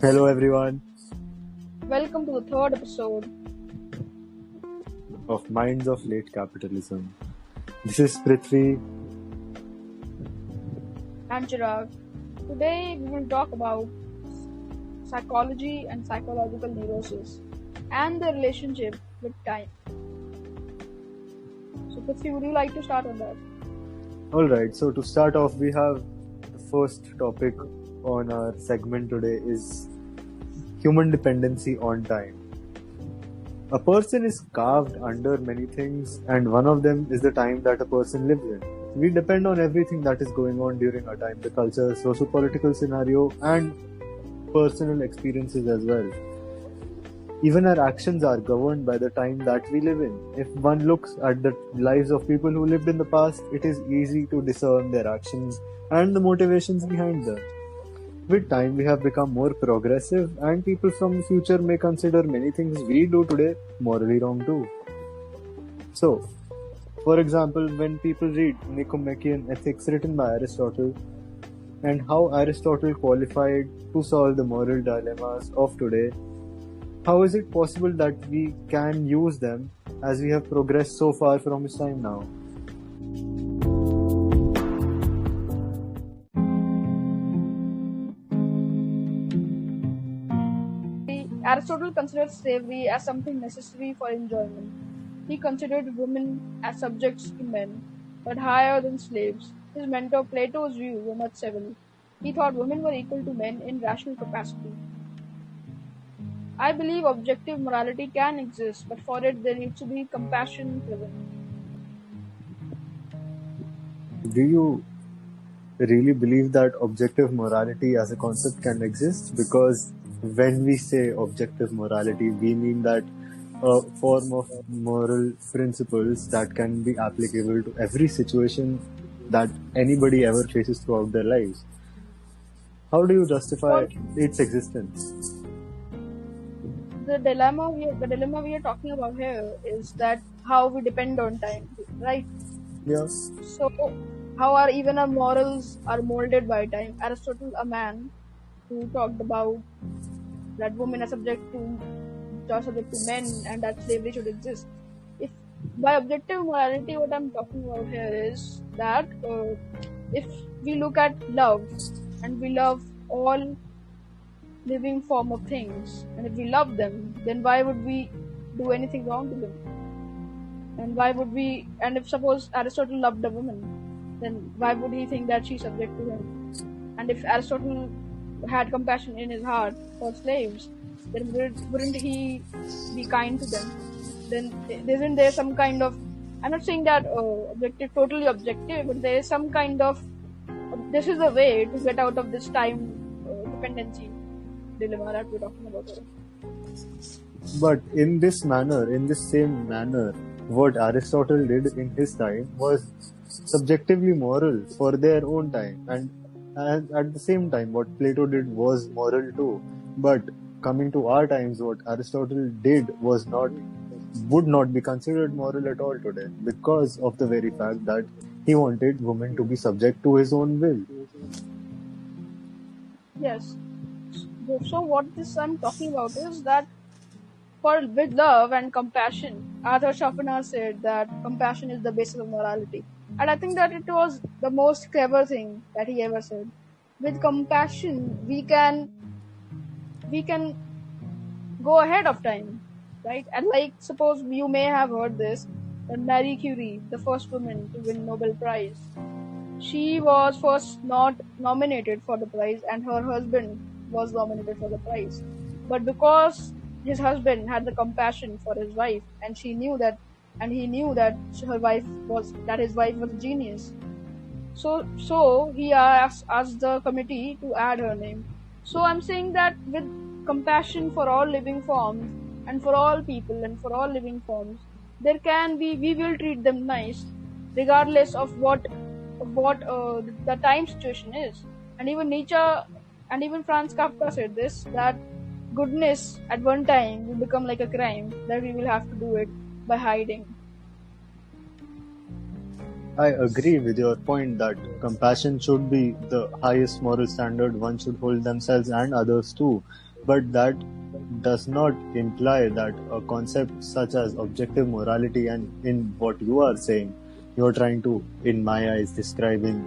Hello everyone Welcome to the third episode. of Minds of Late Capitalism. This is Prithvi. I'm Chirag. Today we will talk about psychology and psychological neurosis and the relationship with time. So, Prithvi, would you like to start on that? Alright, so to start off, we have the first topic on our segment today is human dependency on time. A person is carved under many things, and one of them is the time that a person lives in. We depend on everything that is going on during our time, the culture, socio-political scenario, and personal experiences as well. Even our actions are governed by the time that we live in. If one looks at the lives of people who lived in the past, it is easy to discern their actions and the motivations behind them. With time, we have become more progressive, and people from the future may consider many things we do today morally wrong too. So, for example, when people read Nicomachean Ethics written by Aristotle and how Aristotle qualified to solve the moral dilemmas of today, how is it possible that we can use them as we have progressed so far from his time now? Aristotle considered slavery as something necessary for enjoyment. He considered women as subjects to men, but higher than slaves. His mentor Plato's views were much civil. He thought women were equal to men in rational capacity. I believe objective morality can exist, but for it there needs to be compassion driven. Do you really believe that objective morality as a concept can exist? Because when we say objective morality, we mean that a form of moral principles that can be applicable to every situation that anybody ever faces throughout their lives. How do you justify For its existence? the dilemma we are talking about here is that how we depend on time, right? Yes. So how are even our morals are molded by time. Aristotle, a man who talked about that women are subject to men and that slavery should exist. If by objective morality, what I'm talking about here is that if we look at love and we love all living form of things, and if we love them, then why would we do anything wrong to them? And why would we? And if suppose Aristotle loved a woman, then why would he think that she's subject to him? And if Aristotle had compassion in his heart for slaves, then wouldn't he be kind to them? Then isn't there some kind of? I'm not saying that totally objective, but there is some kind of. This is the way to get out of this time dependency dilemma that we're talking about here. But in this same manner, what Aristotle did in his time was subjectively moral for their own time, and at the same time, what Plato did was moral too. But coming to our times, what Aristotle did would not be considered moral at all today because of the very fact that he wanted women to be subject to his own will. Yes. So what this I'm talking about is that with love and compassion, Arthur Schopenhauer said that compassion is the basis of morality. And I think that it was the most clever thing that he ever said. With compassion, we can go ahead of time, right? And like, suppose you may have heard this, that Marie Curie, the first woman to win Nobel Prize, she was first not nominated for the prize, and her husband was nominated for the prize. But because his husband had the compassion for his wife, and he knew that his wife was a genius. So he asked the committee to add her name. So I'm saying that with compassion for all living forms and for all people and for all living forms, we will treat them nice, regardless of what the time situation is. And even Nietzsche and even Franz Kafka said this, that goodness at one time will become like a crime, that we will have to do it by hiding. I agree with your point that compassion should be the highest moral standard one should hold themselves and others too. but that does not imply that a concept such as objective morality, and in what you are saying, you are trying to, in my eyes, describing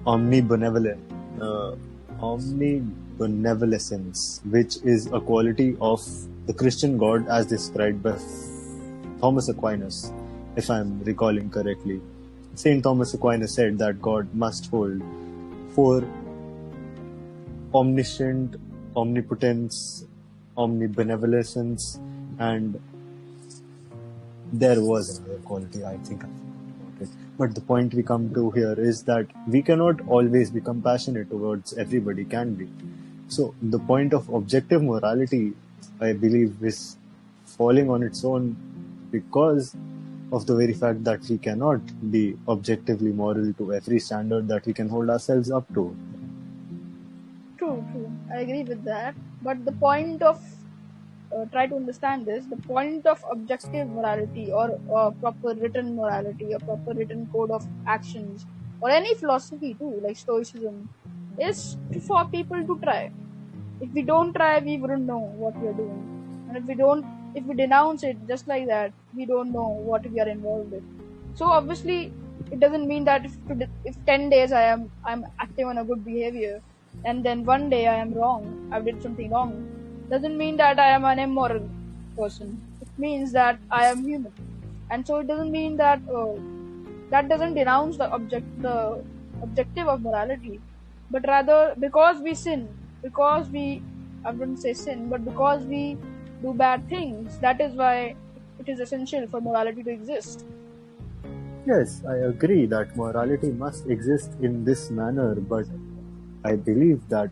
omnibenevolence, which is a quality of the Christian God as described by Thomas Aquinas, if I am recalling correctly. Saint Thomas Aquinas said that God must hold 4 omniscient, omnipotence, omnibenevolence, and there was another quality, I think I forgot about it. But the point we come to here is that we cannot always be compassionate towards everybody, can we? So the point of objective morality, I believe, is falling on its own because of the very fact that we cannot be objectively moral to every standard that we can hold ourselves up to. True. I agree with that. But the point of try to understand this. The point of objective morality or proper written morality or proper written code of actions or any philosophy too, like Stoicism, is for people to try. If we don't try, we wouldn't know what we are doing. And if we denounce it just like that, we don't know what we are involved with. So obviously, it doesn't mean that if 10 days I'm acting on a good behavior, and then one day I am wrong, I did something wrong, doesn't mean that I am an immoral person. It means that I am human, and so it doesn't mean that that doesn't denounce the objective of morality, but rather because we sin, because I wouldn't say sin, but because we do bad things, that is why it is essential for morality to exist. Yes, I agree that morality must exist in this manner, but I believe that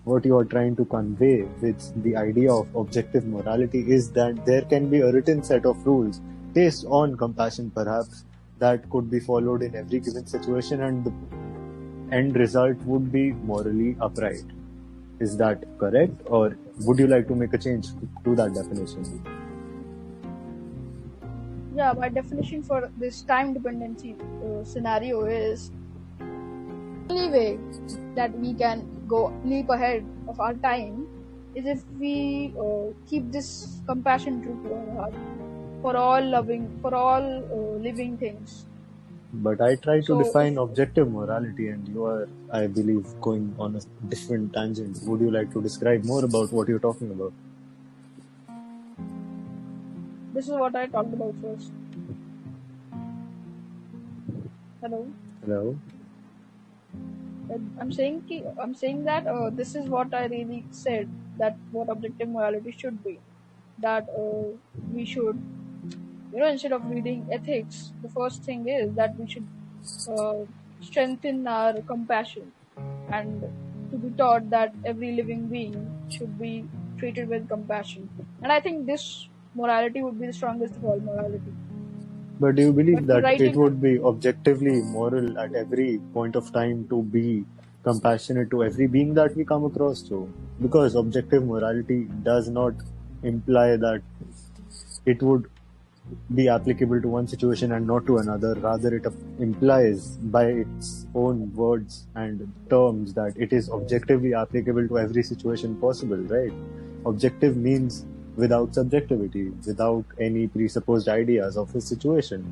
what you are trying to convey with the idea of objective morality is that there can be a written set of rules based on compassion, perhaps, that could be followed in every given situation, and the end result would be morally upright. Is that correct, or would you like to make a change to that definition? Yeah, my definition for this time dependency scenario is the only way that we can leap ahead of our time is if we keep this compassion true to our heart for all living things. But I try to So define objective morality, and you are, I believe, going on a different tangent. Would you like to describe more about what you're talking about? this is what I talked about first. Hello. Hello? I'm saying that this is what I really said, that what objective morality should be. That we should, instead of reading ethics, the first thing is that we should strengthen our compassion and to be taught that every living being should be treated with compassion. And I think this morality would be the strongest of all morality. But do you believe But that right it would be objectively moral at every point of time to be compassionate to every being that we come across to? Because objective morality does not imply that it would be applicable to one situation and not to another. Rather, it implies by its own words and terms that it is objectively applicable to every situation possible, right? Objective means without subjectivity, without any presupposed ideas of a situation.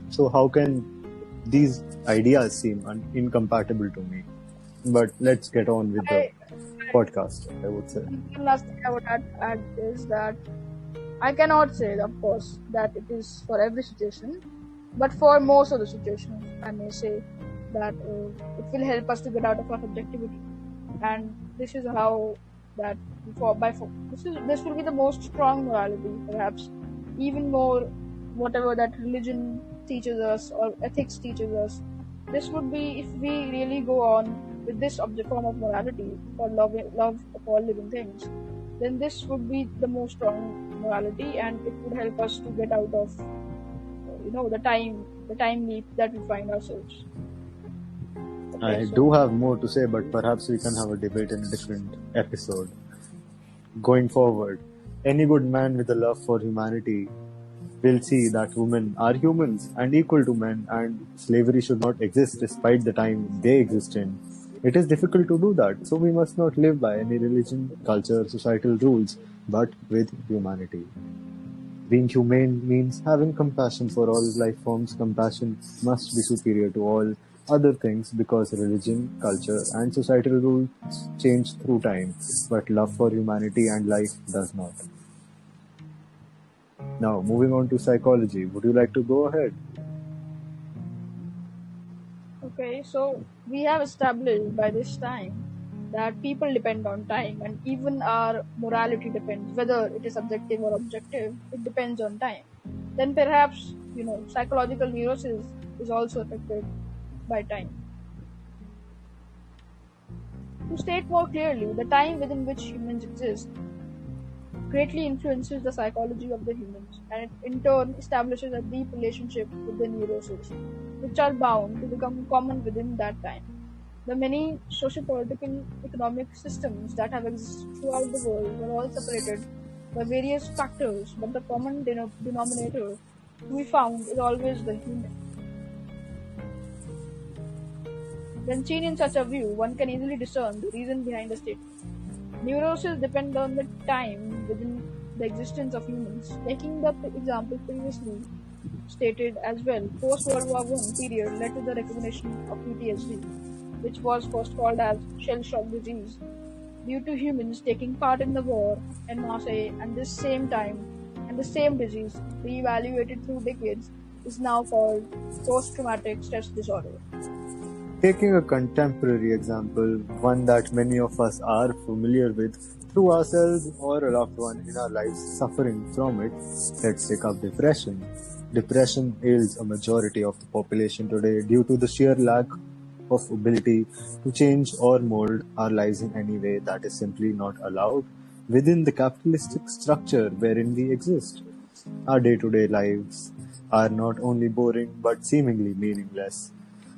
So how can these ideas seem incompatible to me? But let's get on with the podcast, I would say. One last thing I would add is that I cannot say, of course, that it is for every situation, but for most of the situations, I may say that it will help us to get out of our subjectivity, and this is how that this will be the most strong morality, perhaps even more whatever that religion teaches us or ethics teaches us. This would be if we really go on with this form of morality for love of all living things, then this would be the most strong morality, and it would help us to get out of the time leap that we find ourselves. I do have more to say, but perhaps we can have a debate in a different episode. Going forward, any good man with a love for humanity will see that women are humans and equal to men, and slavery should not exist despite the time they exist in. It is difficult to do that, so we must not live by any religion, culture, societal rules, but with humanity. Being humane means having compassion for all life forms. Compassion must be superior to all other things because religion, culture, and societal rules change through time, but love for humanity and life does not. Now, moving on to psychology, would you like to go ahead? Okay, so we have established by this time that people depend on time, and even our morality depends, whether it is subjective or objective, it depends on time. Then perhaps, psychological neurosis is also affected by time. To state more clearly, the time within which humans exist greatly influences the psychology of the humans, and it in turn establishes a deep relationship with the neuroses, which are bound to become common within that time. The many socio-political economic systems that have existed throughout the world were all separated by various factors, but the common denominator to be found is always the human. When seen in such a view, one can easily discern the reason behind the statement. Neuroses depend on the time within the existence of humans. Taking the example previously stated as well, post-World War I period led to the recognition of PTSD, which was first called as shell-shock disease, due to humans taking part in the war in Marseille and this same time and the same disease, re-evaluated through decades, is now called post-traumatic stress disorder. Taking a contemporary example, one that many of us are familiar with through ourselves or a loved one in our lives suffering from it, let's take up depression. Depression ails a majority of the population today due to the sheer lack of ability to change or mold our lives in any way that is simply not allowed within the capitalistic structure wherein we exist. Our day-to-day lives are not only boring but seemingly meaningless.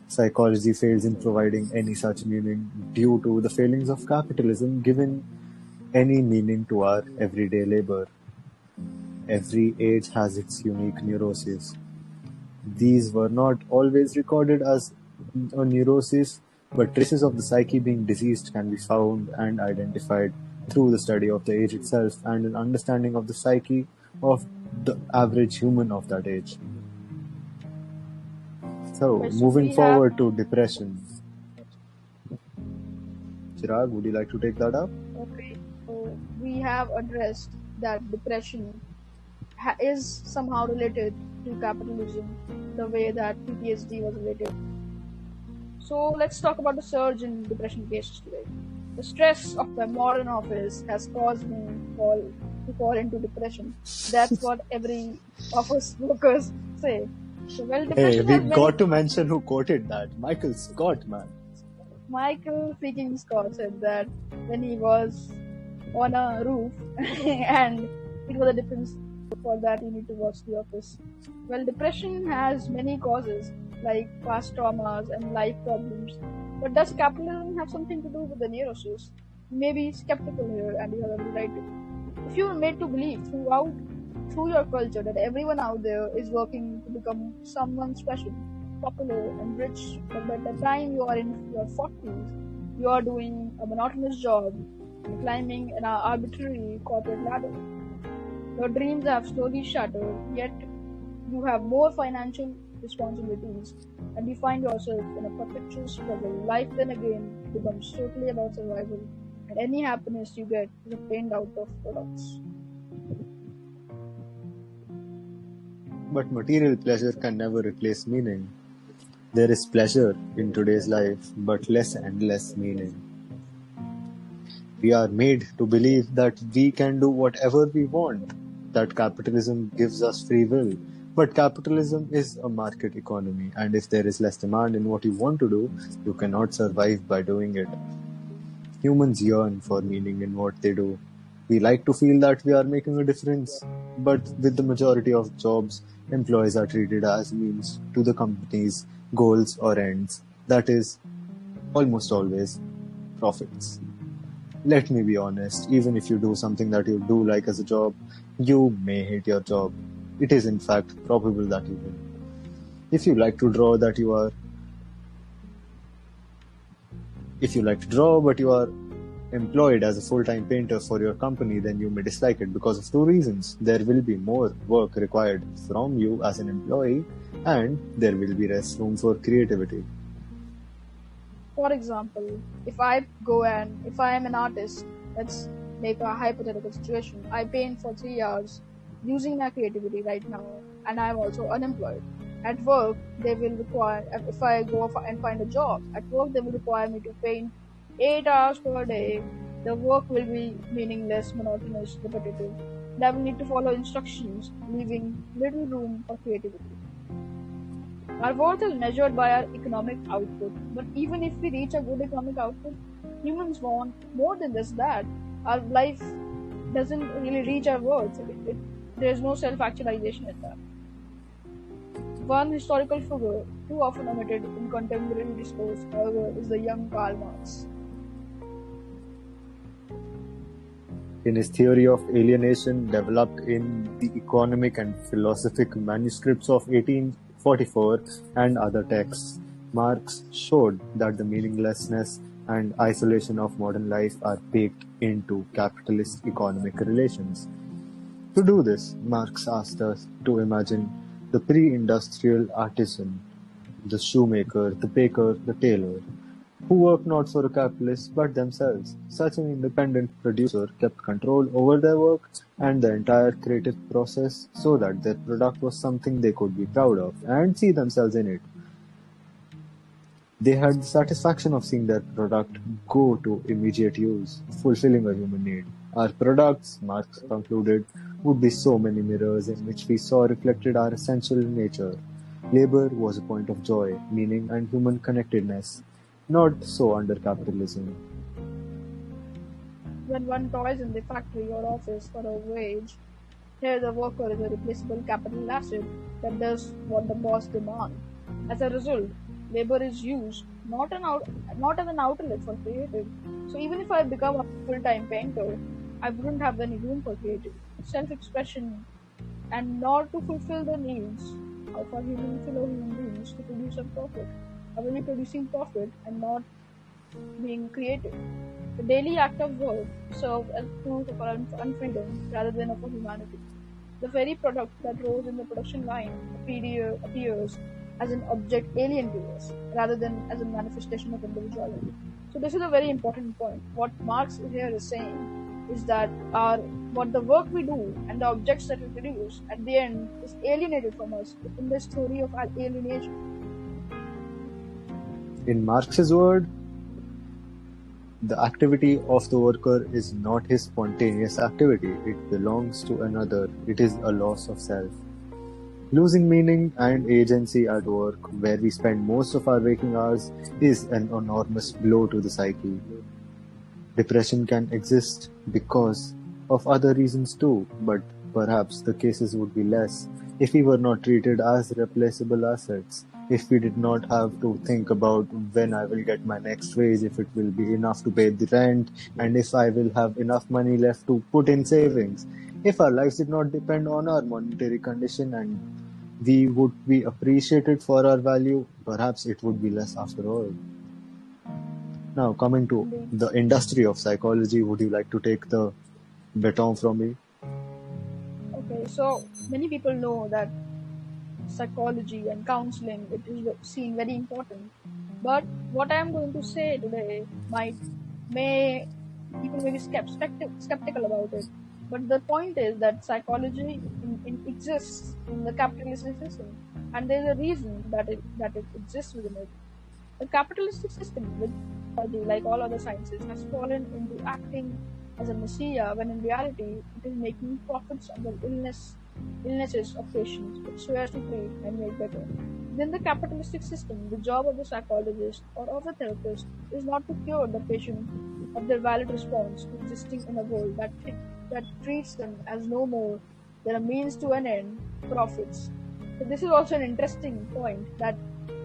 Psychology fails in providing any such meaning due to the failings of capitalism giving any meaning to our everyday labor. Every age has its unique neuroses. These were not always recorded as a neurosis, but traces of the psyche being diseased can be found and identified through the study of the age itself and an understanding of the psyche of the average human of that age. So, Okay, so moving we have forward to depression. Chirag, would you like to take that up? okay, so we have addressed that depression is somehow related to capitalism, the way that PTSD was related. So let's talk about the surge in depression cases today. The stress of the modern office has caused me to fall into depression. That's what every office workers say. So well, Hey, depression we has many. got to mention who quoted that. Michael Scott, man. Michael freaking Scott said that when he was on a roof and it was a difference for that you need to watch The Office. Well, depression has many causes like past traumas and life problems. But does capitalism have something to do with the neuroses? You may be skeptical here and you have every right to. If you are made to believe through your culture that everyone out there is working to become someone special, popular and rich, but by the time you are in your 40s, you are doing a monotonous job and climbing an arbitrary corporate ladder. Your dreams have slowly shattered, yet you have more financial responsibilities and you find yourself in a perpetual struggle. Life then again becomes totally about survival, and any happiness you get is obtained out of products. But material pleasure can never replace meaning. There is pleasure in today's life, but less and less meaning. We are made to believe that we can do whatever we want, that capitalism gives us free will. But capitalism is a market economy, and if there is less demand in what you want to do, you cannot survive by doing it. Humans yearn for meaning in what they do. We like to feel that we are making a difference, but with the majority of jobs, employees are treated as means to the company's goals or ends. That is, almost always, profits. Let me be honest, even if you do something that you do like as a job, you may hate your job. It is in fact probable that you will. If you like to draw, If you like to draw but you are employed as a full-time painter for your company, then you may dislike it because of two reasons. There will be more work required from you as an employee, and there will be less room for creativity. For example, if I am an artist, let's make a hypothetical situation. I paint for 3 hours using my creativity right now, and I'm also unemployed. At work, they will require, if I go and find a job, at work they will require me to paint 8 hours per day. The work will be meaningless, monotonous, repetitive, and I will need to follow instructions, leaving little room for creativity. Our worth is measured by our economic output, but even if we reach a good economic output, humans want more than just that. Our life doesn't really reach our worth. There's no self-actualization in that. One historical figure too often omitted in contemporary discourse, however, is the young Karl Marx. In his theory of alienation, developed in the economic and philosophic manuscripts of 1844 and other texts, Marx showed that the meaninglessness and isolation of modern life are baked into capitalist economic relations. To do this, Marx asked us to imagine the pre-industrial artisan, the shoemaker, the baker, the tailor, who worked not for a capitalist but themselves. Such an independent producer kept control over their work and the entire creative process so that their product was something they could be proud of and see themselves in it. They had the satisfaction of seeing their product go to immediate use, fulfilling a human need. Our products, Marx concluded, would be so many mirrors in which we saw reflected our essential nature. Labor was a point of joy, meaning, and human connectedness. Not so under capitalism. When one toils in the factory or office for a wage, here the worker is a replaceable capital asset that does what the boss demands. As a result, labor is used not as an outlet for creative. So even if I become a full-time painter, I wouldn't have any room for creative self-expression and not to fulfill the needs of our fellow human beings to produce a profit. I will be producing profit and not being creative. The daily act of work serves as proof of our unfreedom rather than of our humanity. The very product that rose in the production line appears as an object alien to us rather than as a manifestation of individuality. So this is a very important point. What Marx here is saying is that what the work we do and the objects that we produce at the end is alienated from us in this theory of alienation. In Marx's word, the activity of the worker is not his spontaneous activity. It belongs to another. It is a loss of self. Losing meaning and agency at work, where we spend most of our waking hours, is an enormous blow to the psyche. Depression can exist because of other reasons too, but perhaps the cases would be less if we were not treated as replaceable assets, if we did not have to think about when I will get my next wage, if it will be enough to pay the rent, and if I will have enough money left to put in savings. If our lives did not depend on our monetary condition and we would be appreciated for our value, perhaps it would be less after all. Now, coming to the industry of psychology, would you like to take the baton from me? Okay, so many people know that psychology and counseling, it is seen very important. But what I am going to say today people may be skeptical about it. But the point is that psychology exists in the capitalistic system, and there is a reason that it exists within it. The capitalistic system, with psychology, like all other sciences, has fallen into acting as a messiah when in reality it is making profits on the illnesses of patients it swears to treat and make better. Within the capitalistic system, the job of the psychologist or of the therapist is not to cure the patient of their valid response to existing in a world that treats them as no more than a means to an end, profits. So this is also an interesting point that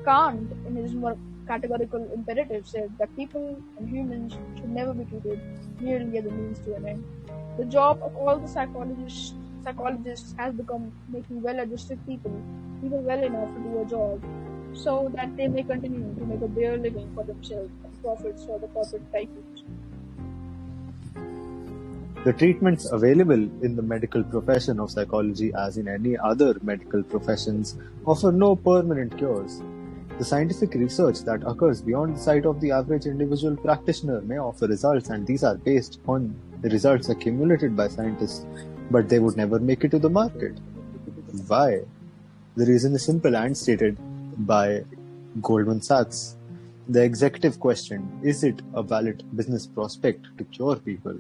Kant, in his more categorical imperative, said that people and humans should never be treated merely as a means to an end. The job of all the psychologists has become making well-adjusted people well enough to do a job so that they may continue to make a bare living for themselves and profits for the corporate tycoons. The treatments available in the medical profession of psychology, as in any other medical professions, offer no permanent cures. The scientific research that occurs beyond the sight of the average individual practitioner may offer results, and these are based on the results accumulated by scientists, but they would never make it to the market. Why? The reason is simple and stated by Goldman Sachs. The executive questioned, is it a valid business prospect to cure people?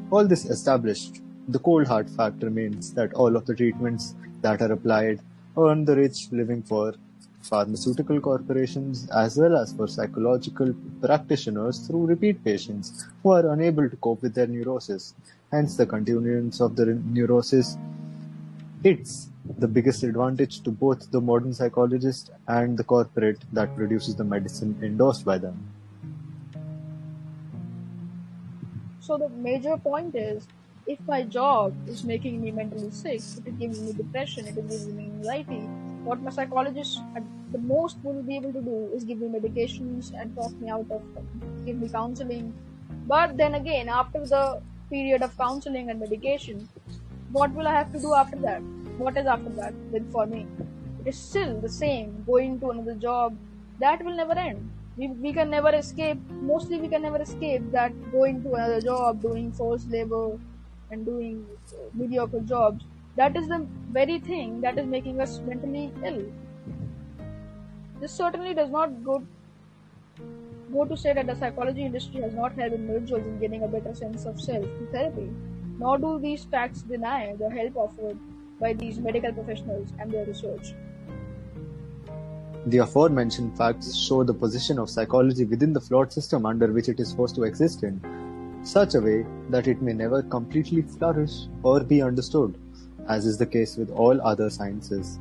All this established, the cold hard fact remains that all of the treatments that are applied earn the rich living for pharmaceutical corporations as well as for psychological practitioners through repeat patients who are unable to cope with their neurosis. Hence, the continuance of the neurosis, it's the biggest advantage to both the modern psychologist and the corporate that produces the medicine endorsed by them. So the major point is, if my job is making me mentally sick, it is giving me depression, it is giving me anxiety, what my psychologist at the most will be able to do is give me medications and talk me out of them, give me counseling. But then again, after the period of counseling and medication, what will I have to do after that? What is after that with for me? It is still the same, going to another job. That will never end. We can never escape, mostly we can never escape that going to another job, doing forced labor and doing mediocre jobs. That is the very thing that is making us mentally ill. This certainly does not go to say that the psychology industry has not helped individuals in getting a better sense of self through therapy, nor do these facts deny the help offered by these medical professionals and their research. The aforementioned facts show the position of psychology within the flawed system under which it is forced to exist in such a way that it may never completely flourish or be understood, as is the case with all other sciences.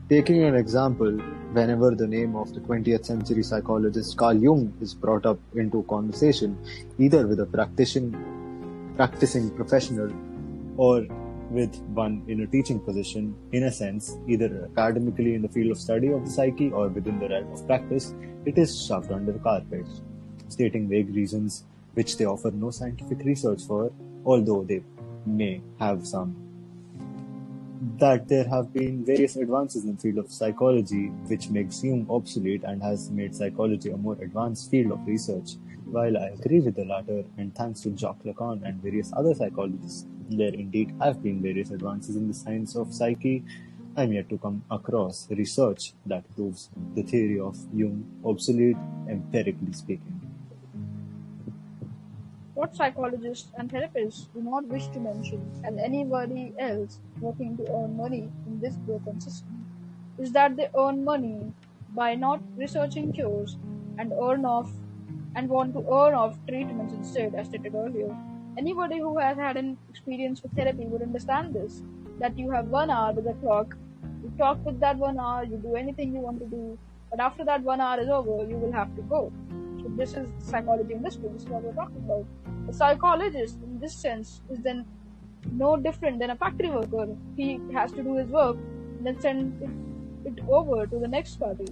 Taking an example, whenever the name of the 20th century psychologist Carl Jung is brought up into conversation, either with a practicing professional or with one in a teaching position, in a sense, either academically in the field of study of the psyche or within the realm of practice, it is shoved under the carpet, stating vague reasons which they offer no scientific research for, although they may have some. That there have been various advances in the field of psychology which makes Jung obsolete and has made psychology a more advanced field of research. While I agree with the latter, and thanks to Jacques Lacan and various other psychologists, there indeed have been various advances in the science of psyche, I'm yet to come across research that proves the theory of Jung obsolete, empirically speaking. What psychologists and therapists do not wish to mention, and anybody else working to earn money in this broken system, is that they earn money by not researching cures and want to earn off treatments instead, as stated earlier. Anybody who has had an experience with therapy would understand this, that you have 1 hour with a clock, you talk with that 1 hour, you do anything you want to do, but after that 1 hour is over, you will have to go. So this is psychology industry, this is what we're talking about. A psychologist, in this sense, is then no different than a factory worker. He has to do his work and then send it over to the next party.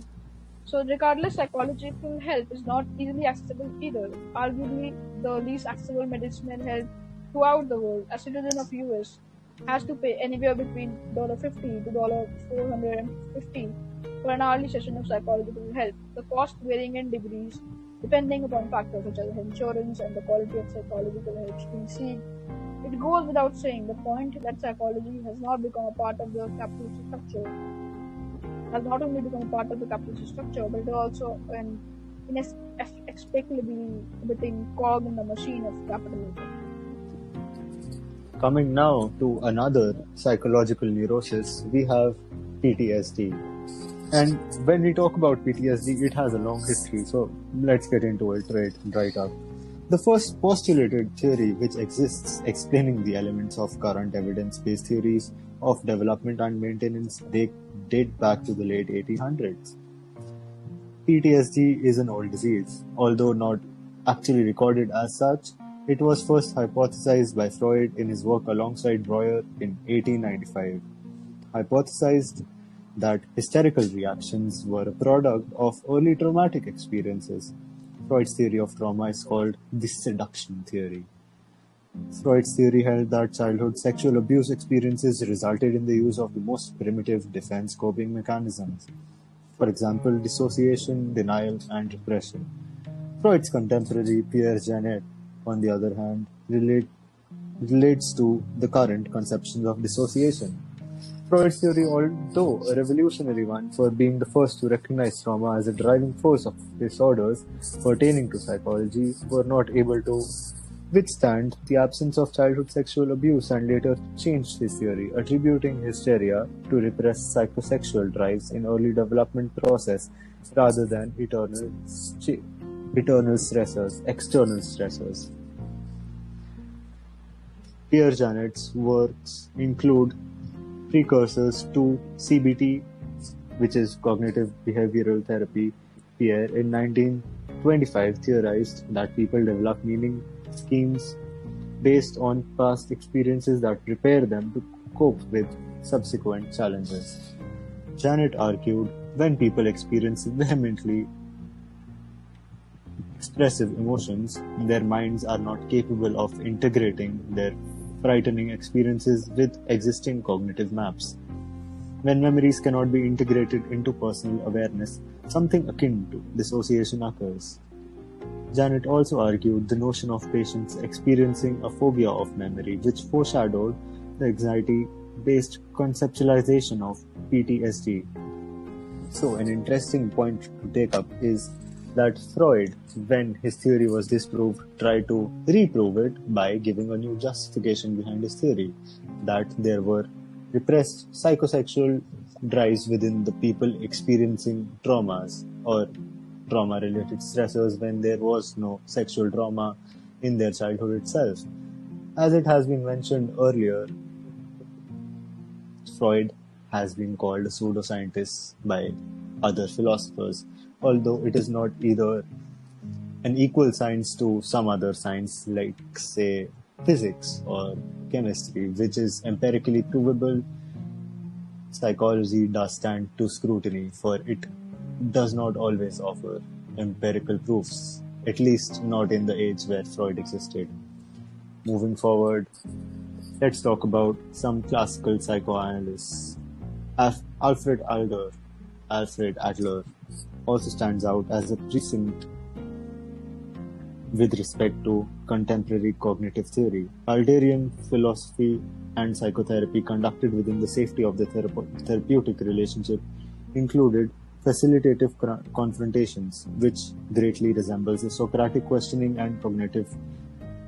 So regardless, psychological help is not easily accessible either. Arguably, the least accessible medicinal help throughout the world, a citizen of US has to pay anywhere between $50 to $450 for an hourly session of psychological help, the cost varying in degrees depending upon factors such as insurance and the quality of psychological help being seen. It goes without saying the point that psychology has not become a part of the capitalist structure has not only become a part of the capitalist structure, but it is also an inexplicably limiting cog in the machine of capitalism. Coming now to another psychological neurosis, we have PTSD. And when we talk about PTSD, it has a long history, so let's get into it right up. The first postulated theory which exists explaining the elements of current evidence-based theories of development and maintenance, they date back to the late 1800s. PTSD is an old disease, although not actually recorded as such. It was first hypothesized by Freud in his work alongside Breuer in 1895. Hypothesized that hysterical reactions were a product of early traumatic experiences. Freud's theory of trauma is called the seduction theory. Freud's theory held that childhood sexual abuse experiences resulted in the use of the most primitive defense coping mechanisms. For example, dissociation, denial, and repression. Freud's contemporary Pierre Janet, on the other hand, relates to the current conceptions of dissociation. Freud's theory, although a revolutionary one for being the first to recognize trauma as a driving force of disorders pertaining to psychology, were not able to withstand the absence of childhood sexual abuse and later changed his theory, attributing hysteria to repressed psychosexual drives in early development process rather than external stressors. Pierre Janet's works include precursors to CBT, which is cognitive behavioral therapy. Pierre, in 1925, theorized that people develop meaning schemes based on past experiences that prepare them to cope with subsequent challenges. Janet argued when people experience vehemently expressive emotions, their minds are not capable of integrating their frightening experiences with existing cognitive maps. When memories cannot be integrated into personal awareness, something akin to dissociation occurs. Janet also argued the notion of patients experiencing a phobia of memory, which foreshadowed the anxiety-based conceptualization of PTSD. So, an interesting point to take up is that Freud, when his theory was disproved, tried to reprove it by giving a new justification behind his theory, that there were repressed psychosexual drives within the people experiencing traumas or trauma-related stressors when there was no sexual trauma in their childhood itself. As it has been mentioned earlier, Freud has been called a pseudoscientist by other philosophers, although it is not either an equal science to some other science like, say, physics or chemistry, which is empirically provable. Psychology does stand to scrutiny, for it does not always offer empirical proofs, at least not in the age where Freud existed. Moving forward, let's talk about some classical psychoanalysts. Alfred Adler also stands out as a precinct with respect to contemporary cognitive theory. Adlerian philosophy and psychotherapy conducted within the safety of the therapeutic relationship included facilitative confrontations, which greatly resembles the Socratic questioning and cognitive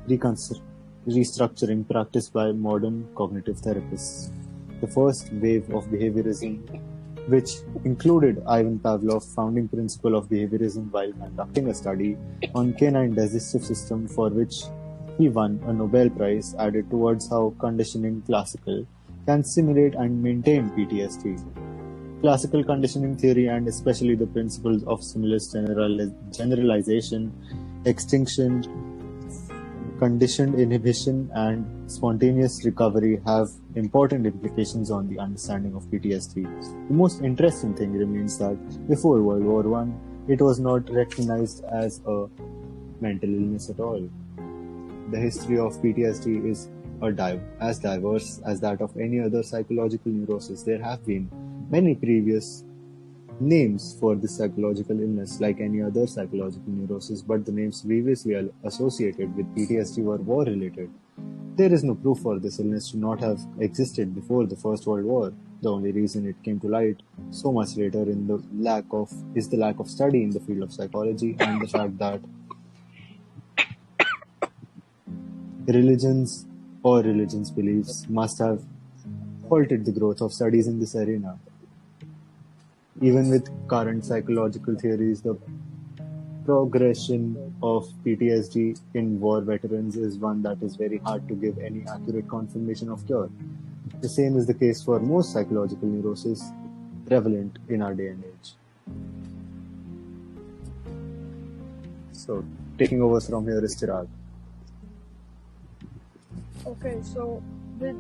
restructuring practiced by modern cognitive therapists. The first wave of behaviorism, which included Ivan Pavlov, founding principle of behaviorism, while conducting a study on canine digestive system for which he won a Nobel Prize, added towards how conditioning classical can simulate and maintain PTSD. Classical conditioning theory, and especially the principles of stimulus generalization, extinction, conditioned inhibition, and spontaneous recovery have important implications on the understanding of PTSD. The most interesting thing remains that before World War I, it was not recognized as a mental illness at all. The history of PTSD is as diverse as that of any other psychological neurosis. There have been many previous names for this psychological illness like any other psychological neurosis, but the names previously associated with PTSD were war-related. There is no proof for this illness to not have existed before the First World War. The only reason it came to light so much later is the lack of study in the field of psychology, and the fact that religions beliefs must have halted the growth of studies in this arena. Even with current psychological theories, the progression of PTSD in war veterans is one that is very hard to give any accurate confirmation of cure. The same is the case for most psychological neuroses prevalent in our day and age. So, taking over from here is Chirag. Okay, so when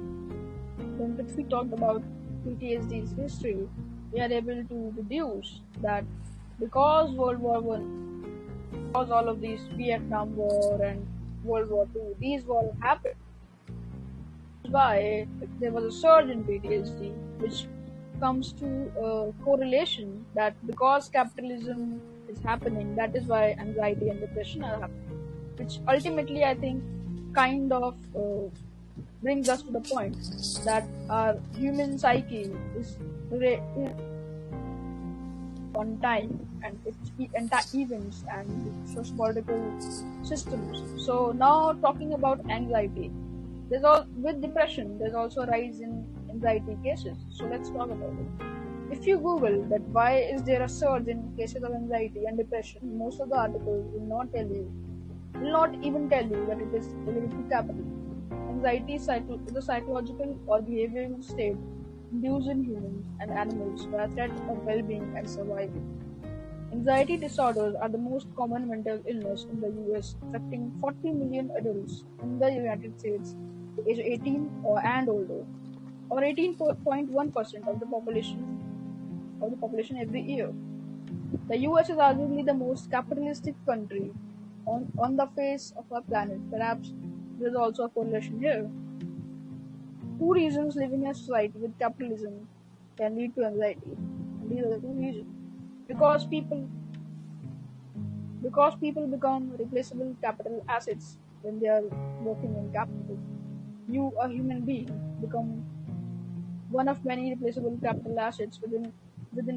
we talked about PTSD's history, we are able to deduce that because World War I Because all of these Vietnam War and World War II, these wars happened. That's why there was a surge in PTSD, which comes to a correlation that because capitalism is happening, that is why anxiety and depression are happening. Which ultimately, I think, kind of brings us to the point that our human psyche is on time and its events and sociological systems. So now talking about anxiety, with depression there's also a rise in anxiety cases. So let's talk about it. If you Google that why is there a surge in cases of anxiety and depression, most of the articles will not even tell you that it is related to capital. Anxiety is a psychological or behavioral state induced in humans and animals by a threat of well-being and survival. Anxiety disorders are the most common mental illness in the US, affecting 40 million adults in the United States age 18 and older, or 18.1% of the population every year. The US is arguably the most capitalistic country on the face of our planet. Perhaps there is also a correlation here. Two reasons living in a society with capitalism can lead to anxiety. And these are the two reasons. Because people become replaceable capital assets when they are working in capital. You, a human being, become one of many replaceable capital assets within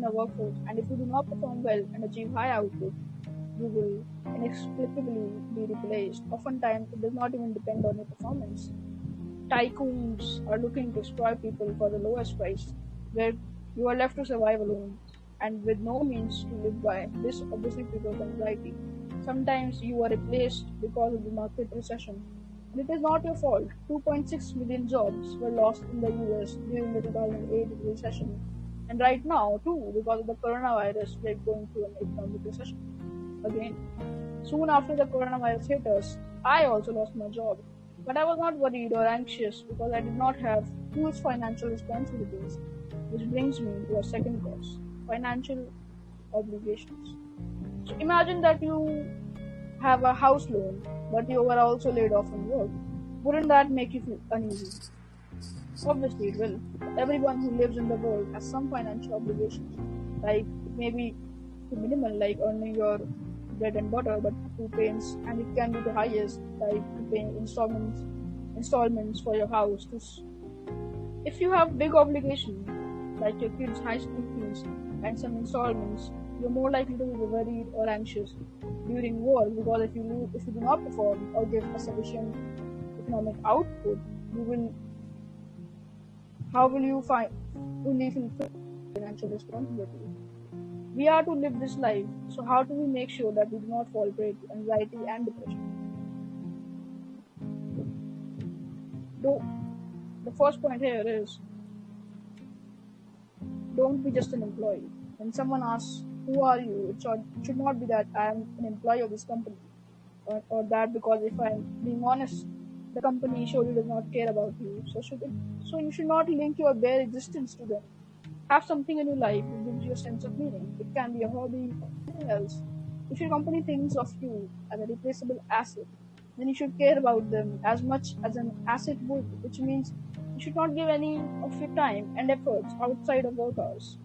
a workforce, and if you do not perform well and achieve high output, you will inexplicably be replaced. Oftentimes, it does not even depend on your performance. Tycoons are looking to exploit people for the lowest price, where you are left to survive alone and with no means to live by. This obviously triggers anxiety. Sometimes you are replaced because of the market recession. And it is not your fault. 2.6 million jobs were lost in the US during the 2008 recession. And right now, too, because of the coronavirus, we are going through an economic recession again. Soon after the coronavirus hit us, I also lost my job. But I was not worried or anxious because I did not have huge financial responsibilities, which brings me to a second cause: financial obligations. So imagine that you have a house loan, but you were also laid off from work. Wouldn't that make you feel uneasy? Obviously it will. Everyone who lives in the world has some financial obligations, like maybe too minimal, like earning your bread and butter, but to payments, and it can be the highest, like paying installments for your house. If you have big obligations, like your kids' high school fees and some installments, you're more likely to be worried or anxious during war, because if you do not perform or give a sufficient economic output, how will you fully fulfill financial responsibility? We are to live this life, so how do we make sure that we do not fall prey to anxiety and depression? The first point here is, don't be just an employee. When someone asks, who are you? It should not be that I am an employee of this company, or that because if I am being honest, the company surely does not care about you. So you should not link your bare existence to them. Have something in your life that gives you a sense of meaning. It can be a hobby, anything else. If your company thinks of you as a replaceable asset, then you should care about them as much as an asset would, which means you should not give any of your time and efforts outside of work hours.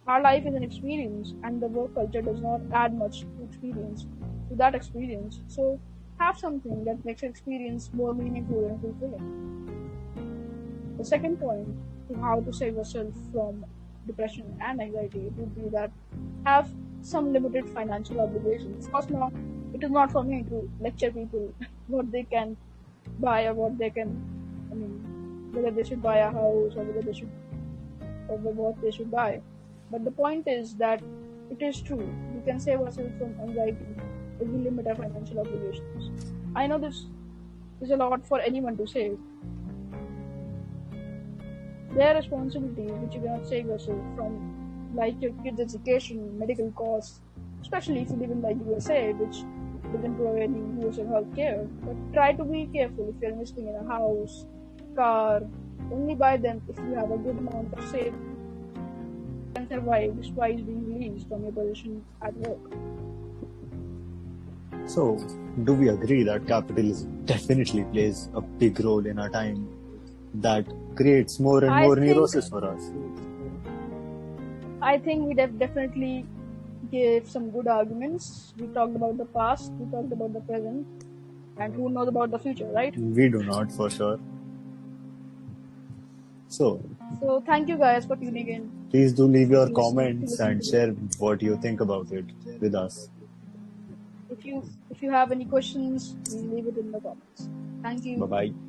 Our life is an experience, and the work culture does not add much to that experience. So have something that makes your experience more meaningful and fulfilling. The second point to how to save yourself from depression and anxiety would be that have some limited financial obligations. Of course, now it is not for me to lecture people what they can buy or whether they should buy a house or what they should buy. But the point is that it is true. We can save ourselves from anxiety if we limit our financial obligations. I know this is a lot for anyone to save. There are responsibilities which you cannot save yourself from, like your kids' education, medical costs, especially if you live in the USA, which doesn't provide any universal health care. But try to be careful if you're investing in a house, car. Only buy them if you have a good amount of savings and survive despite being released from your position at work. So, do we agree that capitalism definitely plays a big role in our time that creates more and I more think neurosis for us? I think we definitely gave some good arguments. We talked about the past, we talked about the present, and who knows about the future, right? We do not, for sure. So, So thank you guys for tuning in, please do leave your to comments listen and to share this. what you think about it with us. If you have any questions, please leave it in the comments. Thank Bye you. bye.